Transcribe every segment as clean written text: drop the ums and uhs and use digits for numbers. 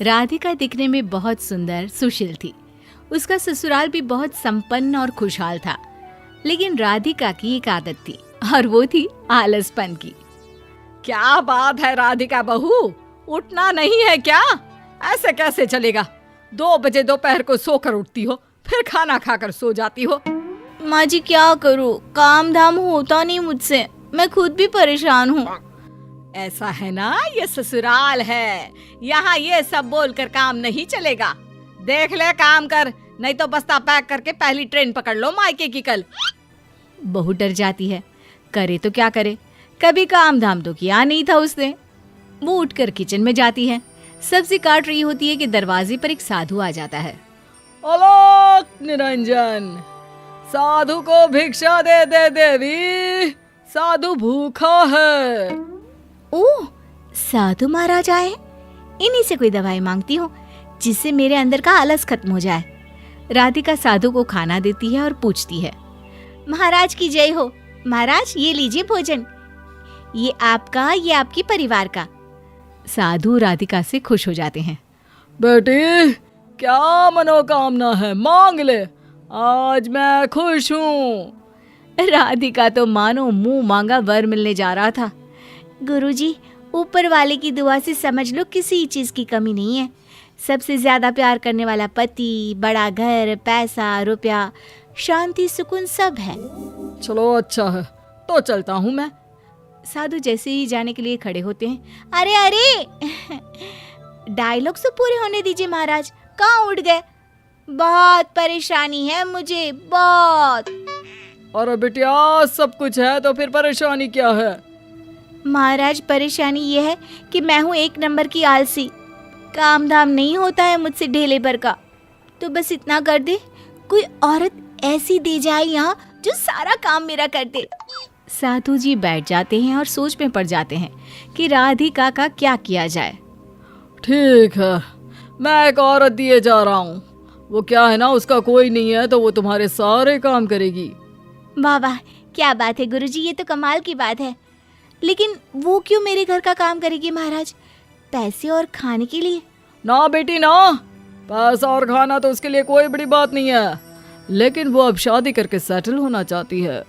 राधिका दिखने में बहुत सुंदर सुशील थी। उसका ससुराल भी बहुत संपन्न और खुशहाल था। लेकिन राधिका की एक आदत थी और वो थी आलसपन की। क्या बात है राधिका बहू, उठना नहीं है क्या? ऐसे कैसे चलेगा? 2 बजे दोपहर को सोकर उठती हो, फिर खाना खाकर सो जाती हो। माँ जी क्या करूँ, काम धाम होता नहीं मुझसे, मैं खुद भी परेशान हूँ। ऐसा है ना, ये ससुराल है, यहाँ ये सब बोलकर काम नहीं चलेगा। देख ले काम कर, नहीं तो बस्ता पैक करके पहली ट्रेन पकड़ लो मायके की कल। बहू डर जाती है, करे तो क्या करे, कभी काम धाम तो किया नहीं था उसने। वो उठकर किचन में जाती है, सब्जी काट रही होती है कि दरवाजे पर एक साधु आ जाता है। अलग निरंजन, साधु को भिक्षा दे दे देवी, साधु भूखा है। ओह, साधु महाराज आए, इन्हीं से कोई दवाई मांगती हूँ जिससे मेरे अंदर का आलस खत्म हो जाए। राधिका साधु को खाना देती है और पूछती है, महाराज की जय हो। महाराज ये लीजिए भोजन, ये आपका, ये आपकी परिवार का। साधु राधिका से खुश हो जाते हैं। बेटी क्या मनोकामना है, मांग ले, आज मैं खुश हूँ। राधिका तो मानो मुंह मांगा वर मिलने जा रहा था। गुरुजी, ऊपर वाले की दुआ से समझ लो किसी चीज की कमी नहीं है। सबसे ज्यादा प्यार करने वाला पति, बड़ा घर, पैसा, रुपया, शांति, सुकून सब है। चलो अच्छा है, तो चलता हूँ मैं। साधु जैसे ही जाने के लिए खड़े होते हैं। अरे अरे डायलॉग तो पूरे होने दीजिए महाराज, कहाँ उड़ गए? बहुत परेशानी है मुझे, बहुत। अरे बिटिया सब कुछ है तो फिर परेशानी क्या है? महाराज परेशानी ये है कि मैं हूँ 1 नंबर की आलसी, काम धाम नहीं होता है मुझसे ढेले भर का। तो बस इतना कर दे, कोई औरत ऐसी दे जाए यहाँ जो सारा काम मेरा कर दे। साधु जी बैठ जाते हैं और सोच में पड़ जाते हैं कि राधिका का क्या किया जाए। ठीक है, मैं एक औरत दिए जा रहा हूँ। वो क्या है ना, उसका कोई नहीं है तो वो तुम्हारे सारे काम करेगी। वाह वाह, क्या बात है गुरुजी, ये तो कमाल की बात है। लेकिन वो क्यों मेरे घर का काम करेगी महाराज? पैसे और खाने के लिए? ना बेटी ना, पैसा और खाना तो उसके लिए कोई बड़ी बात नहीं है, लेकिन वो अब शादी करके सेटल होना चाहती है।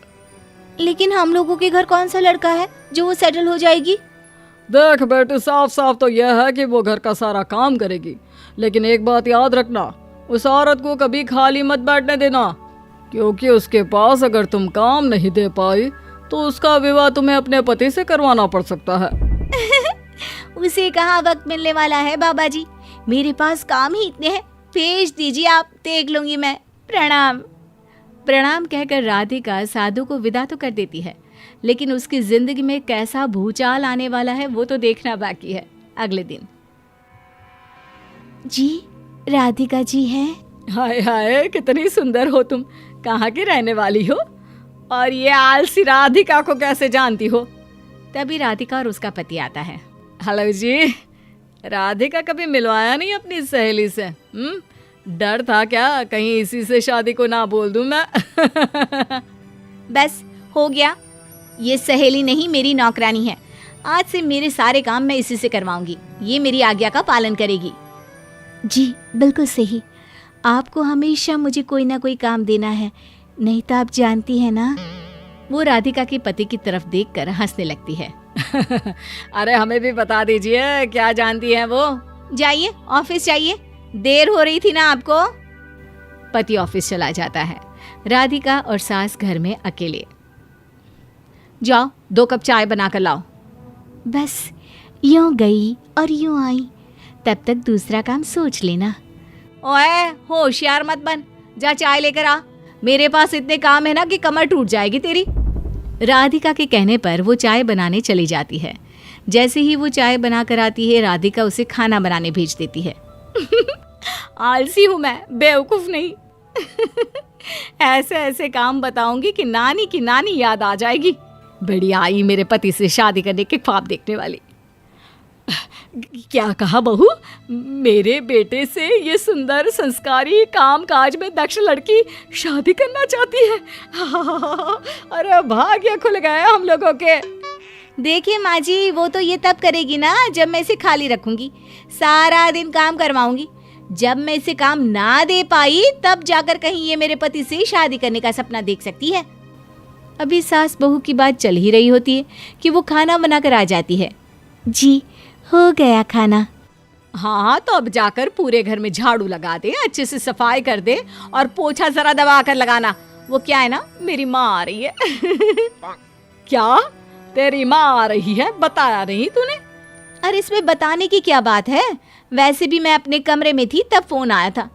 लेकिन हम लोगों के घर कौन सा लड़का है जो वो सेटल हो जाएगी? देख बेटे, साफ साफ तो यह है कि वो घर का सारा काम करेगी, लेकिन एक बात याद रखना, उस औरत को कभी खाली मत बैठने देना, क्योंकि उसके पास अगर तुम काम नहीं दे पाई तो उसका विवाह तुम्हें अपने पति से करवाना पड़ सकता है। उसे कहाँ वक्त मिलने वाला है बाबा जी, मेरे पास काम ही इतने हैं। भेज दीजिए आप, देख लूंगी मैं। प्रणाम। प्रणाम कहकर राधिका साधु को विदा तो कर देती है, लेकिन उसकी जिंदगी में कैसा भूचाल आने वाला है वो तो देखना बाकी है। अगले दिन जी, राधिका जी हैं। हाय हाय, कितनी सुंदर हो तुम, कहाँ की रहने वाली हो, और ये आलसी राधिका को कैसे जानती हो? तभी राधिका और उसका पति आता है। हेलो जी, राधिका कभी मिलवाया नहीं अपनी सहेली से? डर था क्या कहीं इसी से शादी को ना बोल दूं मैं? बस हो गया, ये सहेली नहीं मेरी नौकरानी है। आज से मेरे सारे काम मैं इसी से करवाऊंगी, ये मेरी आज्ञा का पालन करेगी। जी बिल्कुल सही, आपको हमेशा मुझे कोई ना कोई काम देना है, नहीं तो आप जानती है ना। वो राधिका के पति की तरफ देखकर हंसने लगती है। अरे हमें भी बता दीजिए, क्या जानती हैं वो? जाइए ऑफिस जाइए, देर हो रही थी ना आपको। पति ऑफिस चला जाता है, राधिका और सास घर में अकेले। जाओ 2 कप चाय बनाकर लाओ। बस यूं गई और यूं आई, तब तक दूसरा काम सोच लेना। ओए होशियार मत बन, जा चाय लेकर आ, मेरे पास इतने काम है ना कि कमर टूट जाएगी तेरी। राधिका के कहने पर वो चाय बनाने चली जाती है। जैसे ही वो चाय बनाकर आती है, राधिका उसे खाना बनाने भेज देती है। आलसी हूँ मैं, बेवकूफ नहीं। ऐसे ऐसे काम बताऊंगी कि नानी की नानी याद आ जाएगी। बड़ी आई मेरे पति से शादी करने के ख्वाब देखने वाली। क्या कहा बहू? मेरे बेटे से ये सुंदर संस्कारी काम काज में दक्ष लड़की शादी करना चाहती है? अरे भाग्य खुल गए हम लोगों के। देखिए माँ जी, वो तो ये तब करेगी ना जब मैं इसे खाली रखूंगी, सारा दिन काम करवाऊंगी। जब मैं इसे काम ना दे पाई तब जाकर कहीं ये मेरे पति से शादी करने का सपना देख सकती है। अभी सास बहू की बात चल ही रही होती है कि वो खाना बनाकर आ जाती है। जी, हो गया खाना। हाँ, तो अब जाकर पूरे घर में झाड़ू लगा दे, अच्छे से सफाई कर दे और पोछा जरा दबा कर लगाना। वो क्या है ना, मेरी माँ आ रही है। क्या तेरी माँ आ रही है? बताया नहीं तूने? अरे इसमें बताने की क्या बात है, वैसे भी मैं अपने कमरे में थी तब फोन आया था।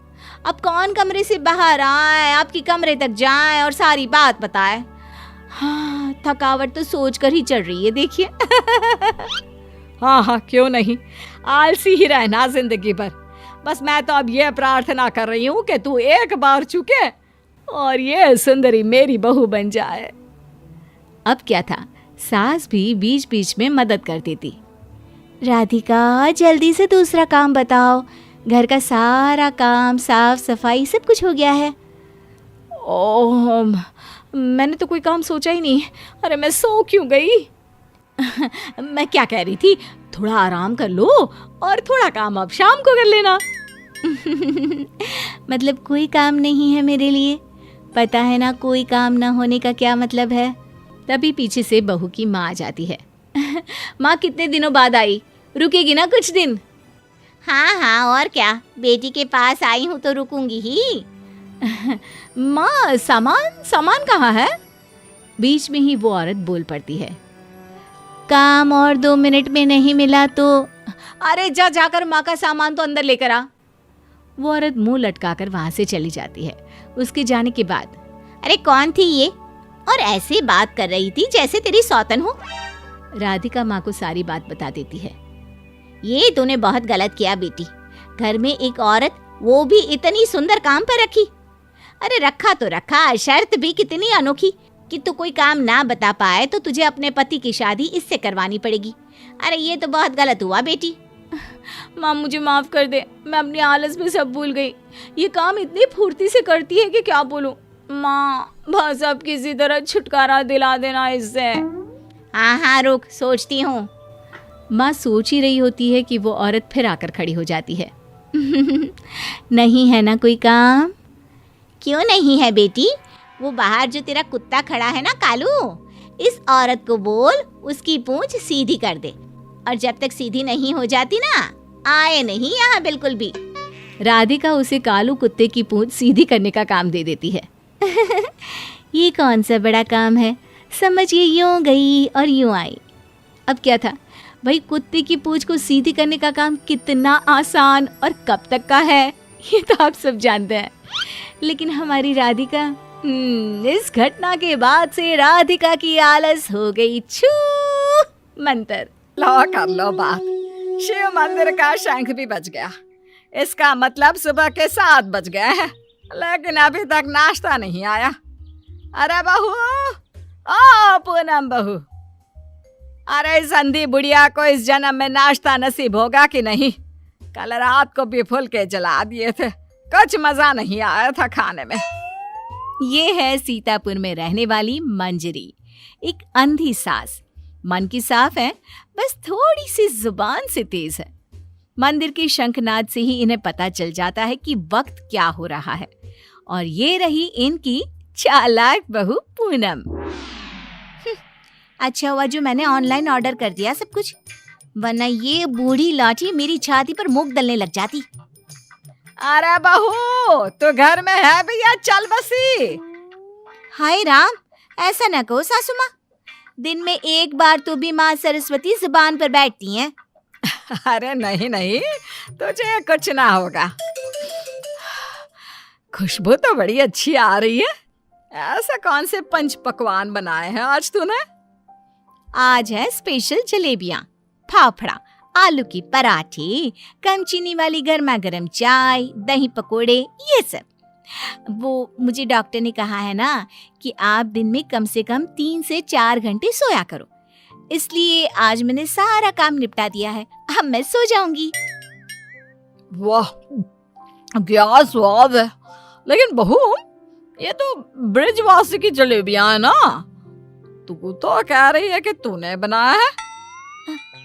अब कौन कमरे से बाहर आए, आपकी कमरे तक जाए और सारी बात बताए। हाँ, थकावट तो सोच कर ही चढ़ रही है देखिए। हाँ हाँ, क्यों नहीं, आलसी ही रहना जिंदगी भर। बस मैं तो अब ये प्रार्थना कर रही हूँ कि तू एक बार चुके और ये सुंदरी मेरी बहू बन जाए। अब क्या था, सास भी बीच बीच में मदद कर देती। राधिका, जल्दी से दूसरा काम बताओ, घर का सारा काम, साफ सफाई सब कुछ हो गया है। ओह, मैंने तो कोई काम सोचा ही नहीं। अरे मैं सो क्यों गई? मैं क्या कह रही थी, थोड़ा आराम कर लो और थोड़ा काम अब शाम को कर लेना। मतलब कोई काम नहीं है मेरे लिए? पता है ना कोई काम ना होने का क्या मतलब है। तभी पीछे से बहू की माँ आ जाती है। माँ कितने दिनों बाद आई, रुकेगी ना कुछ दिन? हाँ हाँ, और क्या, बेटी के पास आई हूँ तो रुकूंगी ही। माँ, सामान कहाँ है? बीच में ही वो औरत बोल पड़ती है। काम और 2 मिनट में नहीं मिला तो? अरे जाकर माँ का सामान तो अंदर लेकर आ। वो औरत मुंह लटकाकर वहां से चली जाती है। उसके जाने के बाद, अरे कौन थी ये, और ऐसे बात कर रही थी जैसे तेरी सौतन हो। राधिका माँ को सारी बात बता देती है। ये तूने बहुत गलत किया बेटी, घर में एक औरत, वो भी इतनी सुंदर, काम पर रखी। अरे रखा तो रखा, शर्त भी कितनी अनोखी कि तू कोई काम ना बता पाए तो तुझे अपने पति की शादी इससे करवानी पड़ेगी। अरे ये तो बहुत गलत हुआ बेटी। माँ मुझे माफ कर दे, मैं अपनी आलस में सब भूल गई। ये काम इतनी फुर्ती से करती है कि क्या बोलूं। माँ, बस अब किसी तरह छुटकारा दिला देना इससे। हाँ हाँ, रुक, सोचती हूँ। माँ सोच ही रही होती है कि वो औरत फिर आकर खड़ी हो जाती है। नहीं है ना कोई काम? क्यों नहीं है बेटी, वो बाहर जो तेरा कुत्ता खड़ा है ना कालू, इस औरत को बोल उसकी पूंछ सीधी कर दे, और जब तक सीधी नहीं हो जाती ना, आए नहीं यहाँ बिल्कुल भी। राधिका उसे कालू कुत्ते की पूंछ सीधी करने का काम दे देती है। ये कौन सा बड़ा काम है, समझिए यूं गई और यूं आई। अब क्या था भाई, कुत्ते की पूंछ को सीधी करने का काम कितना आसान और कब तक का है ये तो आप सब जानते हैं। लेकिन हमारी राधिका, इस घटना के बाद से राधिका की आलस हो गई छू मंतर। लो कर लो बात, शिव मंदिर का शंख भी बज गया। इसका मतलब सुबह के 7 बज गए हैं, लेकिन अभी तक नाश्ता नहीं आया। अरे बहू, ओ पूनम बहू, अरे संधी बुढ़िया को इस जन्म में नाश्ता नसीब होगा कि नहीं? कल रात को भी फुलके जला दिए थे, कुछ मजा नहीं आया था खाने में। ये है सीतापुर में रहने वाली मंजरी, एक अंधी सास। मन की साफ है, बस थोड़ी सी जुबान से तेज है। मंदिर के शंखनाद से ही इन्हें पता चल जाता है कि वक्त क्या हो रहा है। और ये रही इनकी चालाक बहू पूनम। अच्छा हुआ जो मैंने ऑनलाइन ऑर्डर कर दिया सब कुछ, वरना ये बूढ़ी लाठी मेरी छाती पर मुक दलने लग जाती। अरे बहू, तो घर में है भैया, चल बसी। हाय राम, ऐसा न कहो सासू माँ, दिन में एक बार तो भी माँ सरस्वती जुबान पर बैठती हैं। अरे नहीं नहीं, तुझे कुछ ना होगा। खुशबू तो बड़ी अच्छी आ रही है। ऐसा कौन से पंच पकवान बनाए हैं आज तूने? आज है स्पेशल जलेबियाँ, फाफड़ा, आलू की पराठे, कम चीनी वाली गर्मा गर्म चाय, दही पकोड़े, ये सब। वो मुझे डॉक्टर ने कहा है ना कि आप दिन में कम से कम 3 से 4 घंटे सोया करो, इसलिए आज मैंने सारा काम निपटा दिया है। अब मैं सो जाऊंगी। वाह, क्या स्वाद है। लेकिन बहू, ये तो ब्रिजवासी की जलेबियां है ना? तू तो कह रही है कि तूने बनाया है।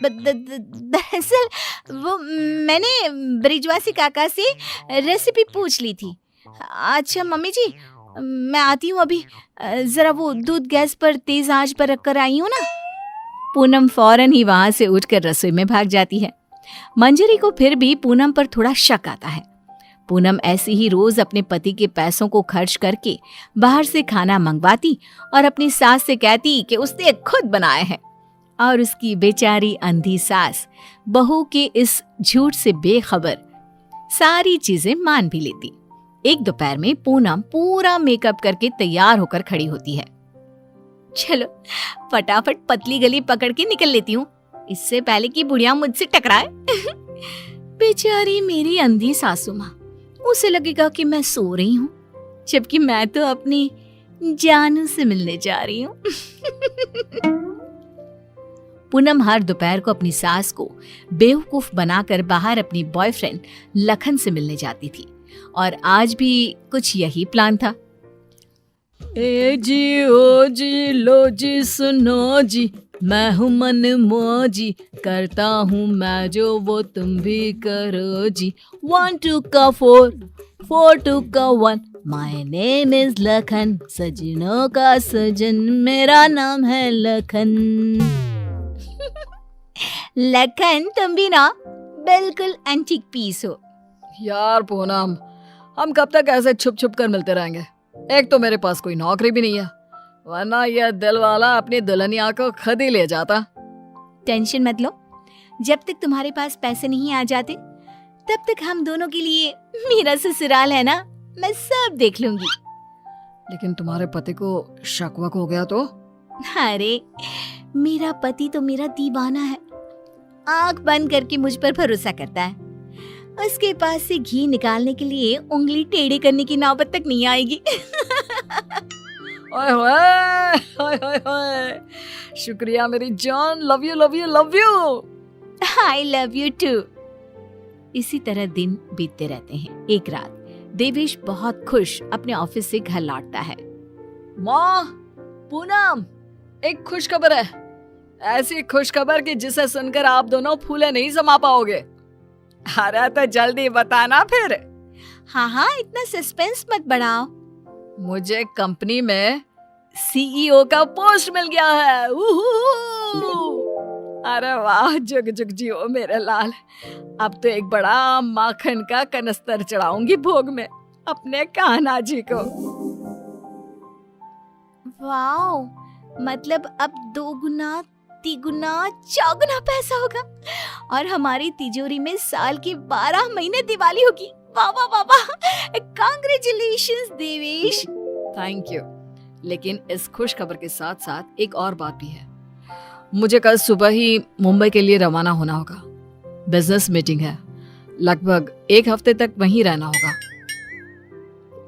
दरअसल वो मैंने ब्रिजवासी काका से रेसिपी पूछ ली थी। अच्छा मम्मी जी, मैं आती हूँ अभी, जरा वो दूध गैस पर तेज आंच पर रख कर आई हूँ ना। पूनम फौरन ही वहां से उठकर रसोई में भाग जाती है। मंजरी को फिर भी पूनम पर थोड़ा शक आता है। पूनम ऐसे ही रोज अपने पति के पैसों को खर्च करके बाहर से खाना मंगवाती और अपनी सास से कहती कि उसने खुद बनाए हैं, और उसकी बेचारी अंधी सास बहू के इस झूठ से बेखबर सारी चीजें मान भी लेती। एक दोपहर में पूनम पूरा मेकअप करके तैयार होकर खड़ी होती है। चलो फटाफट पतली गली पकड़ के निकल लेती हूँ, इससे पहले कि बुढ़िया मुझसे टकराए। बेचारी मेरी अंधी सासू माँ, उसे लगेगा कि मैं सो रही हूँ, जबकि मैं तो अपनी जानू से मिलने जा रही हूँ। पूनम हर दोपहर को अपनी सास को बेवकूफ बनाकर बाहर अपनी बॉयफ्रेंड लखन से मिलने जाती थी, और आज भी कुछ यही प्लान था। ए जी ओ जी लो जी सुनो जी, मैं हूँ मन मौजी, करता हूँ मैं जो वो तुम भी करो जी। 1 2 का 4 4 2 का 1, माय नेम इज लखन, सजनों का सजन मेरा नाम है लखन। लखन तुम भी ना बिल्कुल एंटीक पीस हो। यार पूनम, हम कब तक ऐसे छुप छुप कर मिलते रहेंगे? एक तो मेरे पास कोई नौकरी भी नहीं है, वरना यह दिल वाला अपनी दुल्हनिया को खुद ही ले जाता। टेंशन मत लो, जब तक तुम्हारे पास पैसे नहीं आ जाते तब तक हम दोनों के लिए मेरा ससुराल है ना, मैं सब देख लूंगी। लेकिन तुम्हारे पति को शक वक हो गया तो? अरे मेरा पति तो मेरा दीवाना है, आंख बंद करके मुझ पर भरोसा करता है। उसके पास से घी निकालने के लिए उंगली टेढ़ी करने की नौबत तक नहीं आएगी। ओए होए, ओए होए, शुक्रिया मेरी जान, love you love you love you. I love you too. इसी तरह दिन बीतते रहते हैं। एक रात देवेश बहुत खुश अपने ऑफिस से घर लौटता है। माँ, पूनम, एक खुश खबर है, ऐसी खुश खबर कि जिसे सुनकर आप दोनों फूले नहीं समा पाओगे। अरे तो जल्दी बताना फिर। हाँ, इतना सस्पेंस मत बढ़ाओ। मुझे कंपनी में सीईओ का पोस्ट मिल गया है। अरे वाह, जुग जुग जियो मेरे लाल। अब तो एक बड़ा माखन का कनस्तर चढ़ाऊंगी भोग में अपने कान्हा जी को। वाओ, मतलब अब 2 गुना 3 गुना 4 गुना पैसा होगा और हमारी तिजोरी में साल के 12 महीने दिवाली होगी। वाह वाह वाह वाह, कांग्रेचुलेशंस देवेश। Thank you. लेकिन इस खुश खबर के साथ साथ एक और बात भी है। मुझे कल सुबह ही मुंबई के लिए रवाना होना होगा। बिजनेस मीटिंग है, लगभग 1 हफ्ते तक वहीं रहना होगा।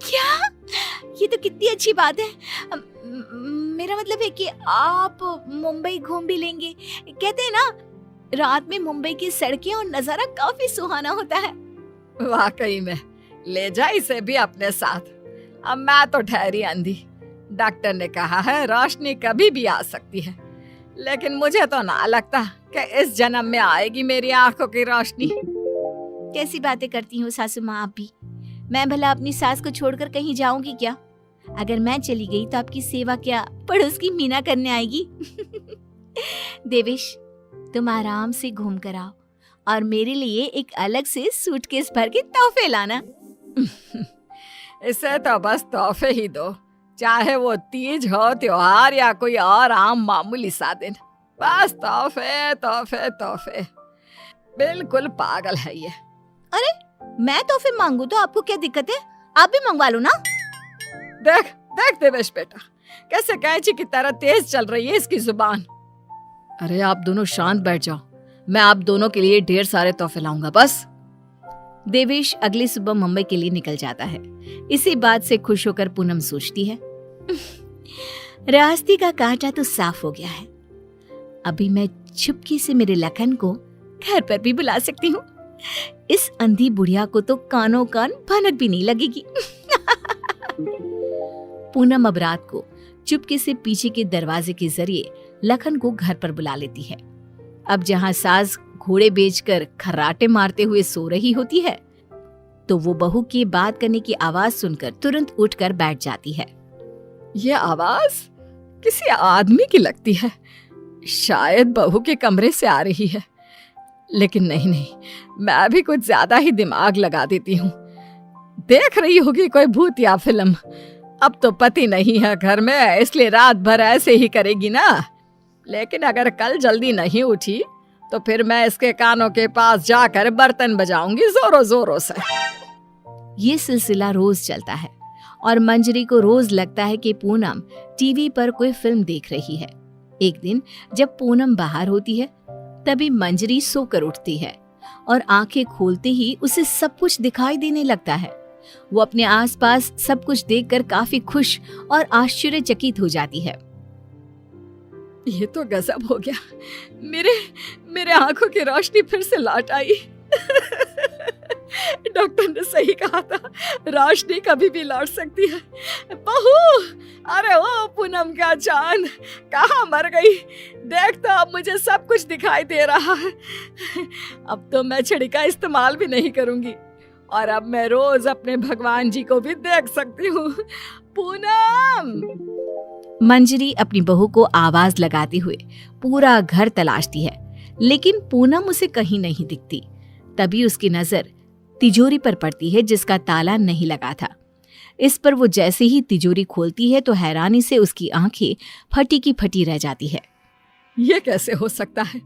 क्या? ये तो कितनी अच्छी बात है। मेरा मतलब है कि आप मुंबई घूम भी लेंगे। कहते हैं ना, रात में मुंबई की सड़कें और नजारा काफी सुहाना होता है। वाकई में, ले जा इसे भी अपने साथ। अब मैं तो ठहरी अंधी। डॉक्टर ने कहा है रोशनी कभी भी आ सकती है, लेकिन मुझे तो ना लगता कि इस जन्म में आएगी मेरी आंखों की रोशनी। कैसी बातें करती हो सासू माँ आप भी। मैं भला अपनी सास को छोड़कर कहीं जाऊंगी क्या? अगर मैं चली गई तो आपकी सेवा क्या पड़ोस की मीना करने आएगी? देवेश, तुम आराम से घूम कर आओ और मेरे लिए एक अलग से सूटकेस भर के तोहफे लाना। इसे तो बस तोहफे ही दो, चाहे वो तीज हो, त्योहार या कोई और आम मामूली सा दिन। बस तोहफे तोहफे तोहफे। बिल्कुल पागल है ये। अरे मैं तोहफे मांगू तो आपको क्या दिक्कत है? आप भी मंगवा लो ना। देख देख देवेश बेटा, कैसे कैंची की तरह तेज चल रही है इसकी जुबान। अरे आप दोनों शांत बैठ जाओ, मैं आप दोनों के लिए ढेर सारे तोहफे लाऊंगा बस। देवेश अगली सुबह मुंबई के लिए निकल जाता है। इसी बात से खुश होकर पूनम सोचती है, रास्ते का कांटा तो साफ हो गया है। अभी मैं चुपके से मेरे लखन को घर पर भी बुला सकती हूँ। इस अंधी बुढ़िया को तो कानों कान भनक भी नहीं लगेगी। पूनम अब रात को चुपके से पीछे के दरवाजे के जरिए लखन को घर पर बुला लेती है। अब जहां सास घोड़े बेचकर खर्राटे मारते हुए सो रही होती है, तो वो बहू की बात करने की आवाज सुनकर तुरंत उठकर बैठ जाती है। ये आवाज किसी आदमी की लगती है, शायद बहू के कमरे से आ रही है। लेकिन नहीं, मैं भी कुछ ज्यादा ही दिमाग लगा देती हूँ। देख रही होगी कोई भूत या फिल्म। अब तो पति नहीं है घर में, इसलिए रात भर ऐसे ही करेगी ना। लेकिन अगर कल जल्दी नहीं उठी तो फिर मैं इसके कानों के पास जाकर बर्तन बजाऊंगी जोरों जोरों से। ये सिलसिला रोज चलता है और मंजरी को रोज लगता है कि पूनम टीवी पर कोई फिल्म देख रही है। एक दिन जब पूनम बाहर होती है, तभी मंजरी सोकर उठती है और आंखें खोलते ही उसे सब कुछ दिखाई देने लगता है। वो अपने आसपास सब कुछ देखकर काफी खुश और आश्चर्यचकित हो जाती है। ये तो गजब हो गया, मेरे आंखों की रोशनी फिर से लौट आई। डॉक्टर ने सही कहा था, रोशनी कभी भी लौट सकती है। बहू, अरे ओ पूनम का जान, कहाँ मर गई? देख तो अब मुझे सब कुछ दिखाई दे रहा है। अब तो मैं छड़ी का इस्तेमाल भी नहीं करूंगी और अब मैं रोज अपने भगवान जी को भी देख सकती हूँ। पूनम! मंजरी अपनी बहू को आवाज लगाते हुए पूरा घर तलाशती है, लेकिन पूनम उसे कहीं नहीं दिखती। तभी उसकी नजर तिजोरी पर पड़ती है जिसका ताला नहीं लगा था। इस पर वो जैसे ही तिजोरी खोलती है तो हैरानी से उसकी आंखें फटी की फटी रह जाती है। ये कैसे हो सकता है?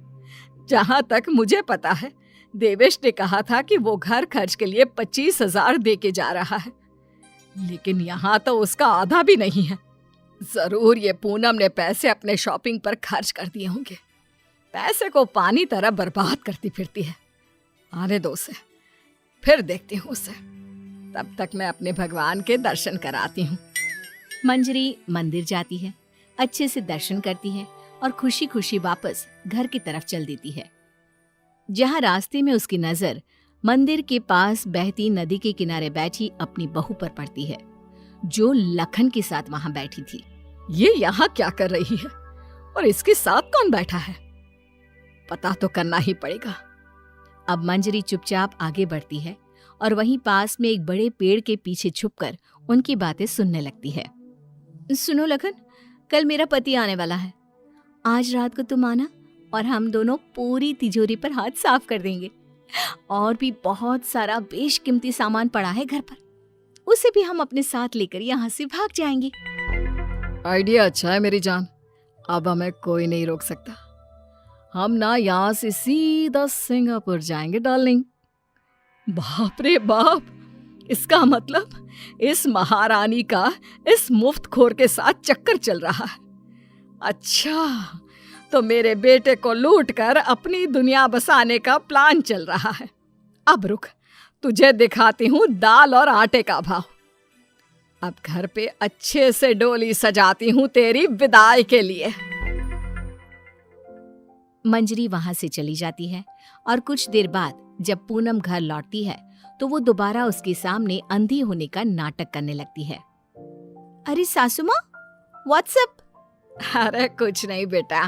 जहां तक मुझे पता है, देवेश ने कहा था कि वो घर खर्च के लिए 25,000 दे के जा रहा है, लेकिन यहाँ तो उसका आधा भी नहीं है। जरूर ये पूनम ने पैसे अपने शॉपिंग पर खर्च कर दिए होंगे। पैसे को पानी तरह बर्बाद करती फिरती है। आने दो उसे, फिर देखती हूँ उसे। तब तक मैं अपने भगवान के दर्शन कराती हूँ। मंजरी मंदिर जाती है, अच्छे से दर्शन करती है और खुशी खुशी वापस घर की तरफ चल देती है। जहाँ रास्ते में उसकी नजर मंदिर के पास बहती नदी के किनारे बैठी अपनी बहू पर पड़ती है, जो लखन के साथ वहां बैठी थी। ये यहाँ क्या कर रही है और इसके साथ कौन बैठा है? पता तो करना ही पड़ेगा। अब मंजरी चुपचाप आगे बढ़ती है और वहीं पास में एक बड़े पेड़ के पीछे छुपकर उनकी बातें सुनने लगती है। सुनो लखन, कल मेरा पति आने वाला है। आज रात को तुम आना और हम दोनों पूरी तिजोरी पर हाथ साफ कर देंगे। और भी बहुत सारा बेशकीमती सामान पड़ा है घर पर, उसे भी हम अपने साथ लेकर यहाँ से भाग जाएंगे। आइडिया अच्छा है मेरी जान, अब हमें कोई नहीं रोक सकता। हम ना यहाँ से सीधा सिंगापुर जाएंगे डार्लिंग। बाप रे बाप, इसका मतलब इस महारानी का इस मुफ्तखोर के साथ चक्कर चल रहा है। अच्छा, तो मेरे बेटे को लूट कर अपनी दुनिया बसाने का प्लान चल रहा है। अब रुक, तुझे दिखाती हूँ दाल और आटे का भाव। अब घर पे अच्छे से डोली सजाती हूँ तेरी विदाई के लिए। मंजरी वहां से चली जाती है और कुछ देर बाद जब पूनम घर लौटती है तो वो दोबारा उसके सामने अंधी होने का नाटक करने लगती है। अरे सासू माँ, व्हाट्सएप? अरे कुछ नहीं बेटा,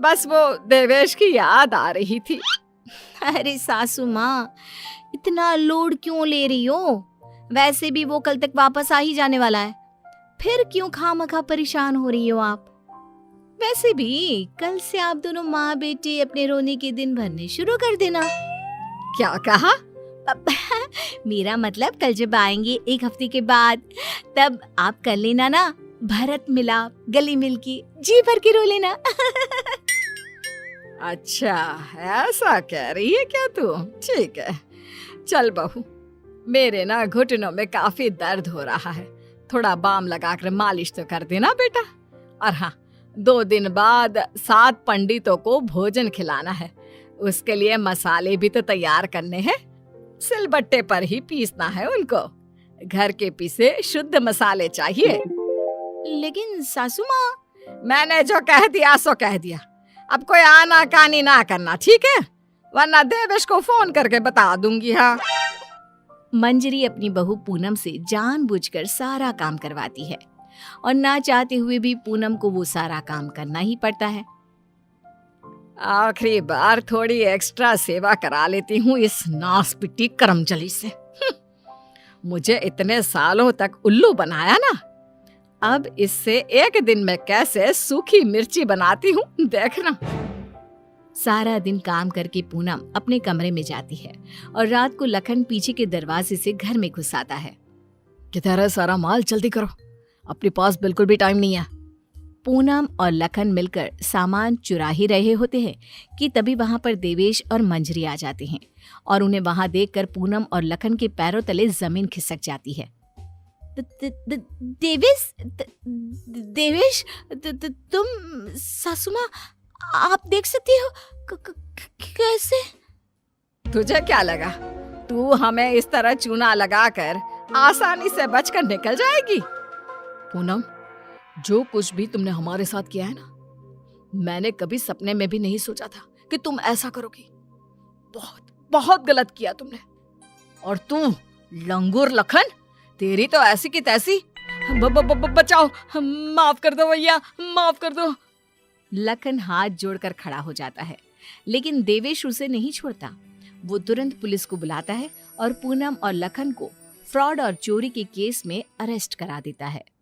बस वो देवेश की याद आ रही थी। अरे सासू माँ, इतना लोड क्यों ले रही हो? वैसे भी वो कल तक वापस आ ही जाने वाला है, फिर क्यों खामखा परेशान हो रही हो आप? वैसे भी कल से आप दोनों माँ बेटे अपने रोने के दिन भरने शुरू कर देना। क्या कहा? मेरा मतलब कल जब आएंगे 1 हफ्ते के बाद, तब आप कर लेना ना भरत मिलाप, गले मिलके जी भर के रो लेना। अच्छा, ऐसा कह रही है क्या तू? ठीक है, चल बहू, मेरे ना घुटनों में काफी दर्द हो रहा है, थोड़ा बाम लगाकर मालिश तो कर देना बेटा। और हाँ, 2 दिन बाद 7 पंडितों को भोजन खिलाना है, उसके लिए मसाले भी तो तैयार करने हैं। सिलबट्टे पर ही पीसना है उनको, घर के पीसे शुद्ध मसाले चाहिए। लेकिन सासू माँ, मैंने जो कह दिया सो कह दिया, अब कोई आना कानी ना करना, ठीक है? वरना देवेश को फोन करके बता दूंगी। हाँ। मंजरी अपनी बहू पूनम से जानबूझकर सारा काम करवाती है और ना चाहते हुए भी पूनम को वो सारा काम करना ही पड़ता है। आखिरी बार थोड़ी एक्स्ट्रा सेवा करा लेती हूँ इस नास पिट्टी करमचली से। मुझे इतने सालों तक उल्लू बनाया ना, अब इससे एक दिन में कैसे सूखी मिर्ची बनाती हूँ देखना। सारा दिन काम करके पूनम अपने कमरे में जाती है और रात को लखन पीछे के दरवाजे से घर में घुस आता है। किधर है सारा माल, जल्दी करो, अपने पास बिल्कुल भी टाइम नहीं है। पूनम और लखन मिलकर सामान चुरा ही रहे होते हैं कि तभी वहां पर देवेश और मंजरी आ जाते हैं और उन्हें वहां देखकर पूनम और लखन के पैरों तले जमीन खिसक जाती है। देवेश देवेश तुम सासू माँ, आप देख सकती हो कैसे? तुझे क्या लगा तू हमें इस तरह चूना लगाकर आसानी से बचकर निकल जाएगी? पूनम, जो कुछ भी तुमने हमारे साथ किया है ना, मैंने कभी सपने में भी नहीं सोचा था कि तुम ऐसा करोगी। बहुत बहुत गलत किया तुमने। और तू लंगूर लखन, तेरी तो ऐसी की तैसी। बचाओ, माफ कर दो भैया, माफ कर दो। लखन हाथ जोड़कर खड़ा हो जाता है, लेकिन देवेश उसे नहीं छोड़ता। वो तुरंत पुलिस को बुलाता है और पूनम और लखन को फ्रॉड और चोरी के केस में अरेस्ट करा देता है।